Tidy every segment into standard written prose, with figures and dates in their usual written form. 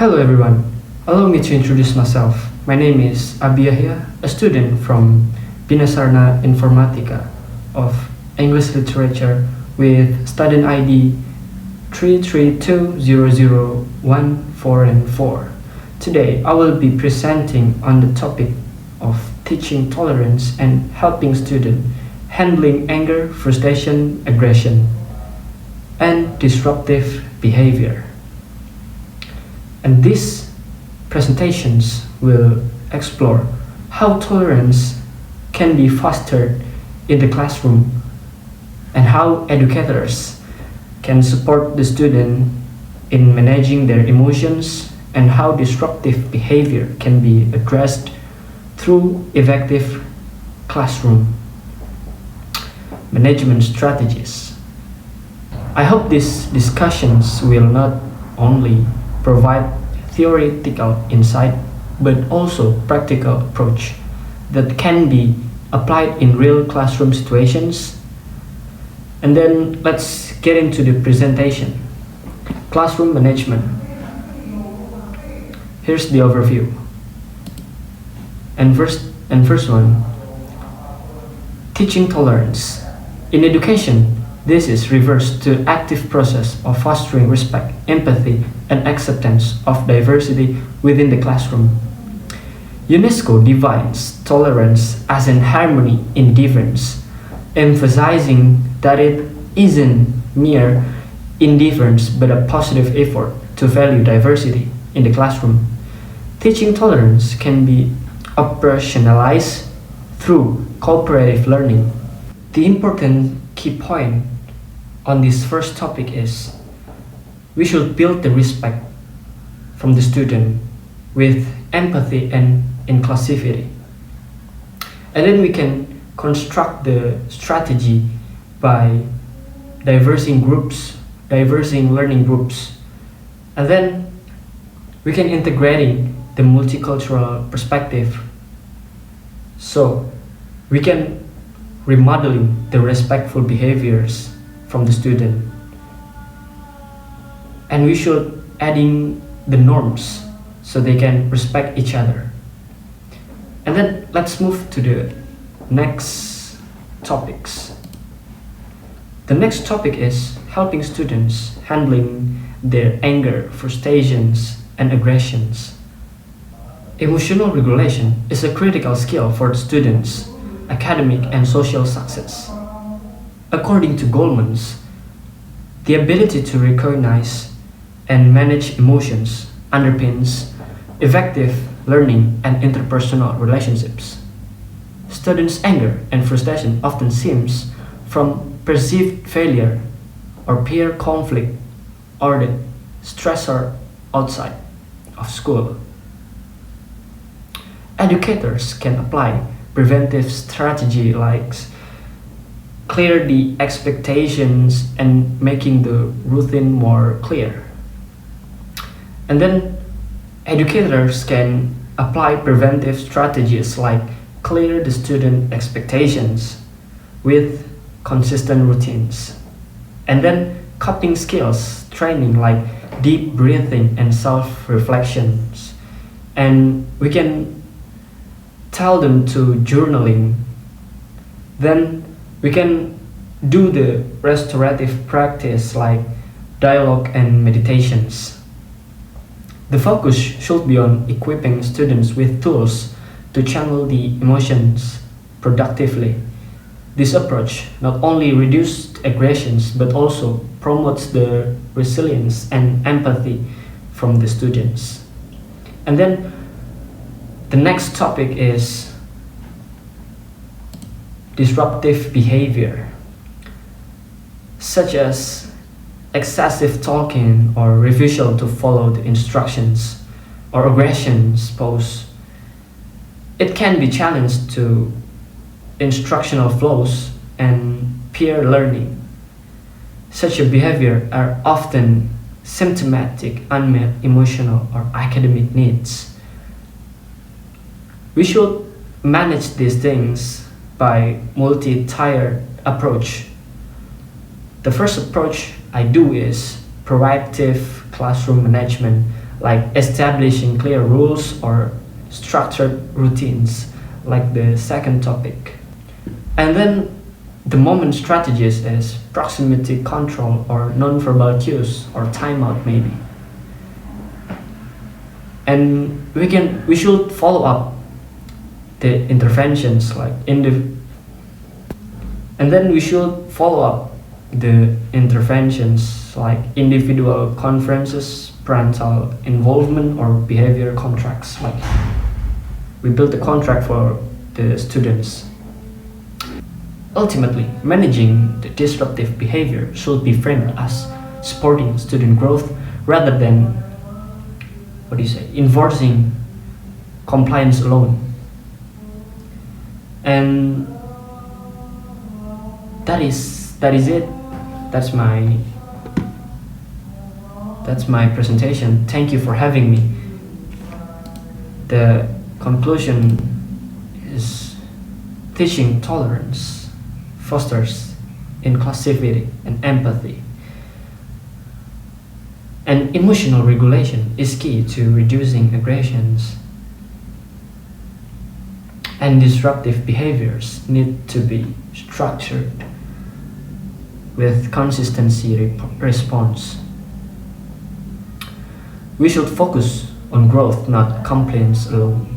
Hello everyone, allow me to introduce myself. My name is Abi Yahya, a student from Binasarana Informatika of English Literature with student ID 3320014 and 4. Today I will be presenting on the topic of teaching tolerance and helping students handling anger, frustration, aggression, and disruptive behavior. And these presentations will explore how tolerance can be fostered in the classroom and how educators can support the student in managing their emotions and how disruptive behavior can be addressed through effective classroom management strategies. I hope these discussions will not only provide theoretical insight but also practical approach that can be applied in real classroom situations. And then let's get into the presentation. Classroom management. Here's the overview. And first one, teaching tolerance. In education, this is reversed to active process of fostering respect, empathy, and acceptance of diversity within the classroom. UNESCO defines tolerance as an harmony in difference, emphasizing that it isn't mere indifference but a positive effort to value diversity in the classroom. Teaching tolerance can be operationalized through cooperative learning. The important key point on this first topic is we should build the respect from the student with empathy and inclusivity. And then we can construct the strategy by diversing learning groups. And then we can integrating the multicultural perspective. So we can remodeling the respectful behaviors from the student, and we should adding the norms so they can respect each other. And then let's move to the next topics. The next topic is helping students handling their anger, frustrations, and aggressions. Emotional regulation is a critical skill for students' academic and social success. According to Goldman's, the ability to recognize and manage emotions underpins effective learning and interpersonal relationships. Students' anger and frustration often stems from perceived failure or peer conflict or the stressor outside of school. Educators can apply preventive strategy like clear the expectations and making the routine more clear. And then educators can apply preventive strategies like clear the student expectations with consistent routines. And then coping skills training like deep breathing and self-reflections. And we can tell them to journaling. Then we can do the restorative practice like dialogue and meditations. The focus should be on equipping students with tools to channel the emotions productively. This approach not only reduces aggressions but also promotes the resilience and empathy from the students. And then the next topic is disruptive behavior, such as excessive talking or refusal to follow the instructions or aggressions posed. It can be challenged to instructional flows and peer learning. Such a behavior are often symptomatic unmet emotional or academic needs. We should manage these things by multi-tiered approach. The first approach I do is proactive classroom management like establishing clear rules or structured routines, like the second topic. And then the moment strategies is proximity control or non-verbal cues or timeout maybe. And we should follow up the interventions like and then we should follow up the interventions like individual conferences, parental involvement, or behavior contracts. Like we build a contract for the students. Ultimately, managing the disruptive behavior should be framed as supporting student growth rather than, enforcing compliance alone. And that is it. That's my presentation. Thank you for having me. The conclusion is teaching tolerance fosters inclusivity and empathy. And emotional regulation is key to reducing aggressions. And disruptive behaviors need to be structured with consistency response. We should focus on growth, not complaints alone.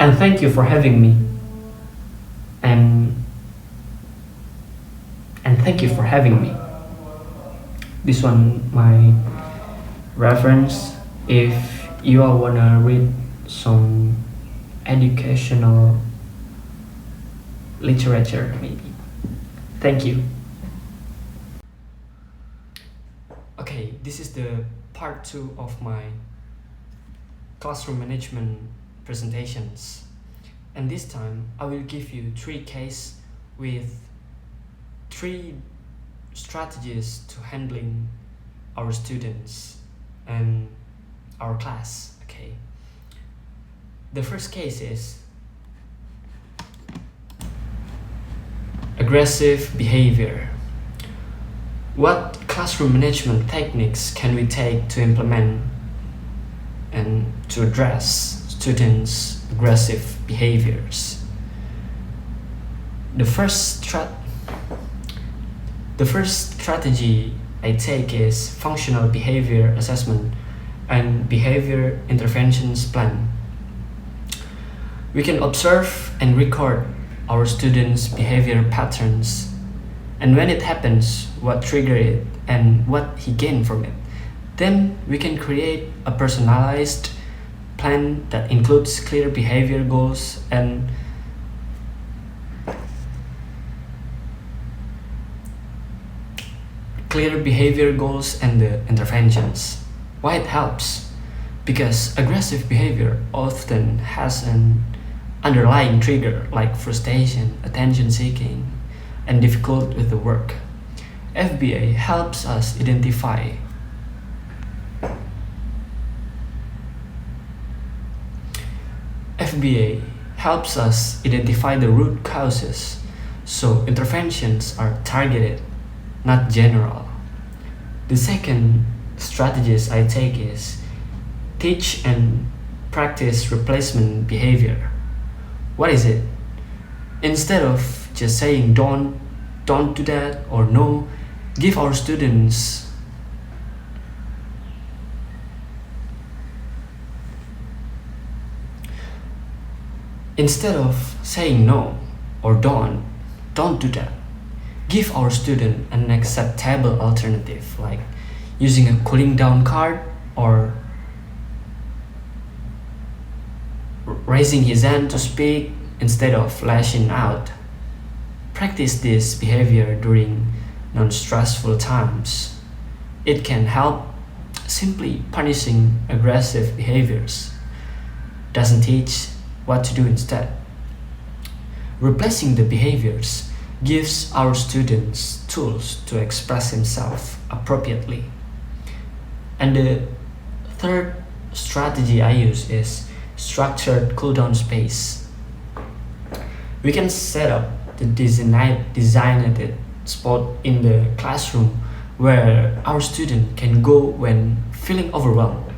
And thank you for having me. And thank you for having me. This one my reference. If you all wanna read some educational literature maybe. Thank you. Okay, this is the part 2 of my classroom management presentations, and this time I will give you 3 cases with 3 strategies to handling our students and our class. Okay, the first case is aggressive behavior. What classroom management techniques can we take to implement and to address students' aggressive behaviors? The first strategy I take is functional behavior assessment and behavior interventions plan. We can observe and record our students' behavior patterns, and when it happens, what triggered it and what he gained from it. Then we can create a personalized plan that includes clear behavior goals and the interventions. Why it helps? Because aggressive behavior often has an underlying trigger like frustration, attention seeking, and difficult with the work. FBA helps us identify the root causes, so interventions are targeted, not general. The second strategies I take is teach and practice replacement behavior. What is it? Instead of just saying don't do that or no, give our students instead of saying no or don't do that, give our student an acceptable alternative, like using a cooling down card or raising his hand to speak instead of lashing out. Practice this behavior during non-stressful times. It can help. Simply punishing aggressive behaviors doesn't teach what to do instead. Replacing the behaviors gives our students tools to express himself appropriately. And the third strategy I use is structured cool-down space. We can set up the designated spot in the classroom where our student can go when feeling overwhelmed,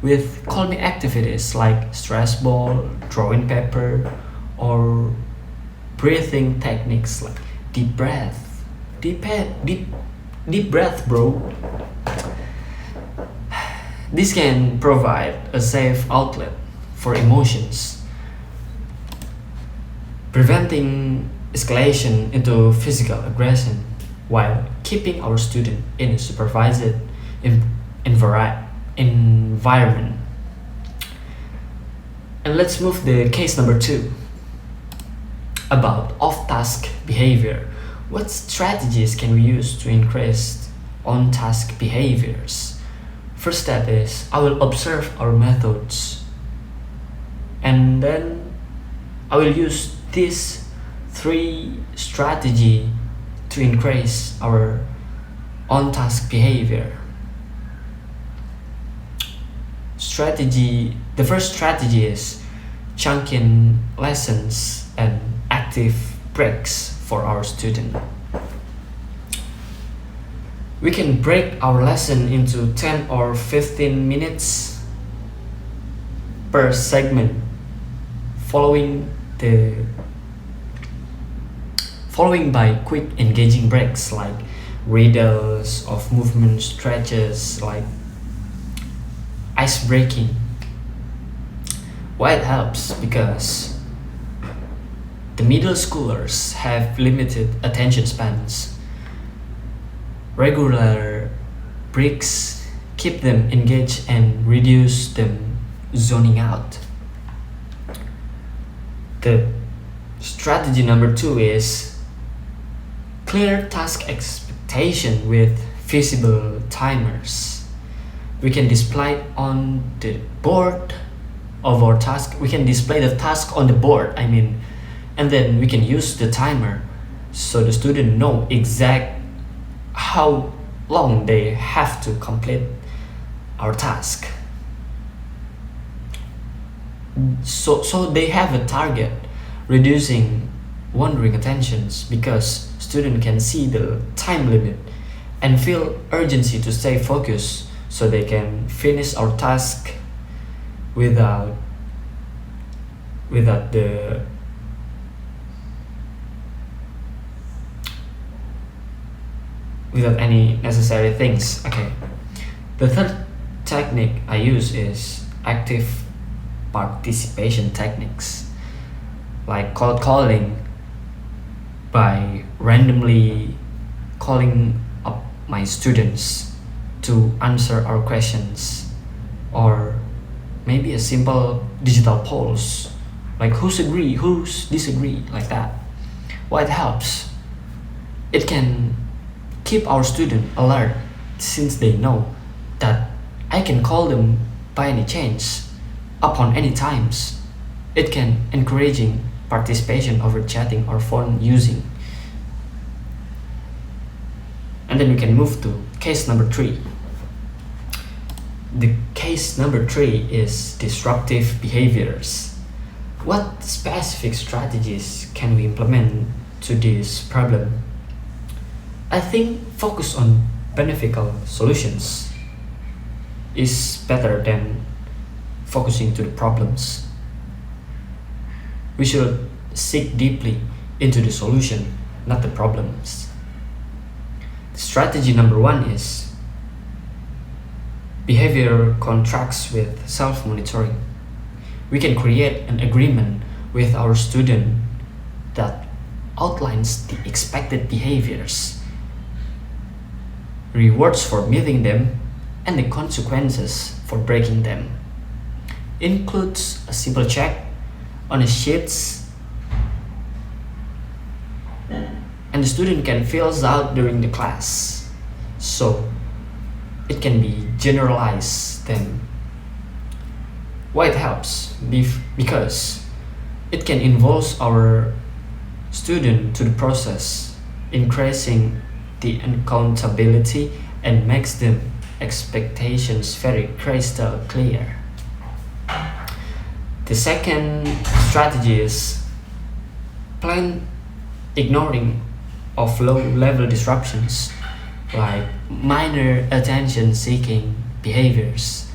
with calming activities like stress ball, drawing paper, or breathing techniques like deep breath. Deep breath, bro. This can provide a safe outlet for emotions, preventing escalation into physical aggression while keeping our student in a supervised environment. And let's move the case number 2 about off-task behavior. What strategies can we use to increase on-task behaviors? First step is I will observe our methods, and then I will use these 3 strategy to increase our on-task behavior. The first strategy is chunking lessons and active breaks for our student. We can break our lesson into 10 or 15 minutes per segment, following by quick engaging breaks like riddles of movement stretches like ice breaking. Why it helps? Because the middle schoolers have limited attention spans. Regular breaks keep them engaged and reduce them zoning out. The strategy number 2 is clear task expectation with visible timers. We can display on the board of our task. We can display the task on the board, and then we can use the timer so the student know exact how long they have to complete our task. So they have a target, reducing wandering attentions, because student can see the time limit and feel urgency to stay focused so they can finish our task without any necessary things. Okay. The third technique I use is active participation techniques, like cold calling, by randomly calling up my students to answer our questions, or maybe a simple digital polls like who's agree, who's disagree, like that. Why it helps? It can keep our student alert, since they know that I can call them by any chance upon any times. It can encouraging participation over chatting or phone using. And then we can move to case number 3. The case number 3 is disruptive behaviors. What specific strategies can we implement to this problem? I think focus on beneficial solutions is better than focusing to the problems. We should seek deeply into the solution, not the problems. Strategy number 1 is behavior contracts with self-monitoring. We can create an agreement with our student that outlines the expected behaviors, rewards for meeting them, and the consequences for breaking them. Includes a simple check on the sheets, and the student can fill out during the class, so it can be generalized then. Why it helps? Because it can involve our student to the process, increasing the accountability and makes them expectations very crystal clear. The second strategy is plain ignoring of low-level disruptions like minor attention-seeking behaviors.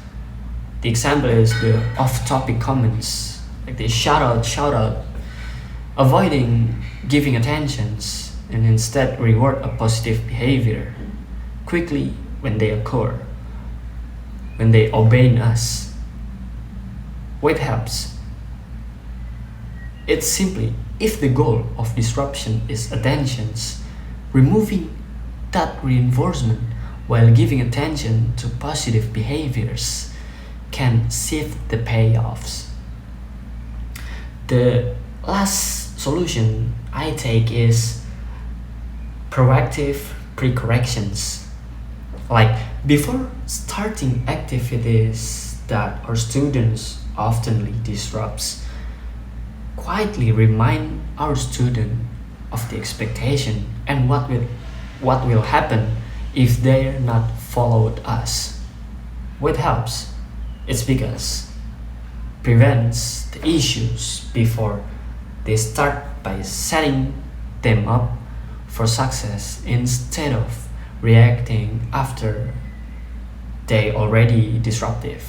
The example is the off-topic comments, like the shout out, avoiding giving attentions and instead reward a positive behavior quickly when they occur, when they obey us. What helps? It's simply if the goal of disruption is attentions, removing that reinforcement while giving attention to positive behaviors can shift the payoffs. The last solution I take is proactive pre-corrections. Like before starting activities that our students oftenly disrupts, quietly remind our student of the expectation and what will happen if they're not followed us. What helps? It's because prevents the issues before they start by setting them up for success instead of reacting after they already disruptive.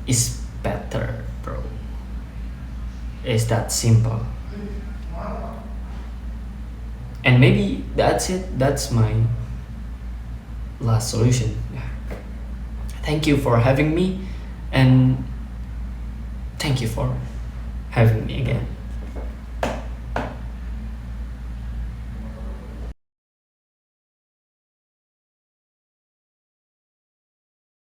It's better, bro. It's that simple. And maybe that's it. That's my last solution. Yeah. Thank you for having me, and thank you for having me again.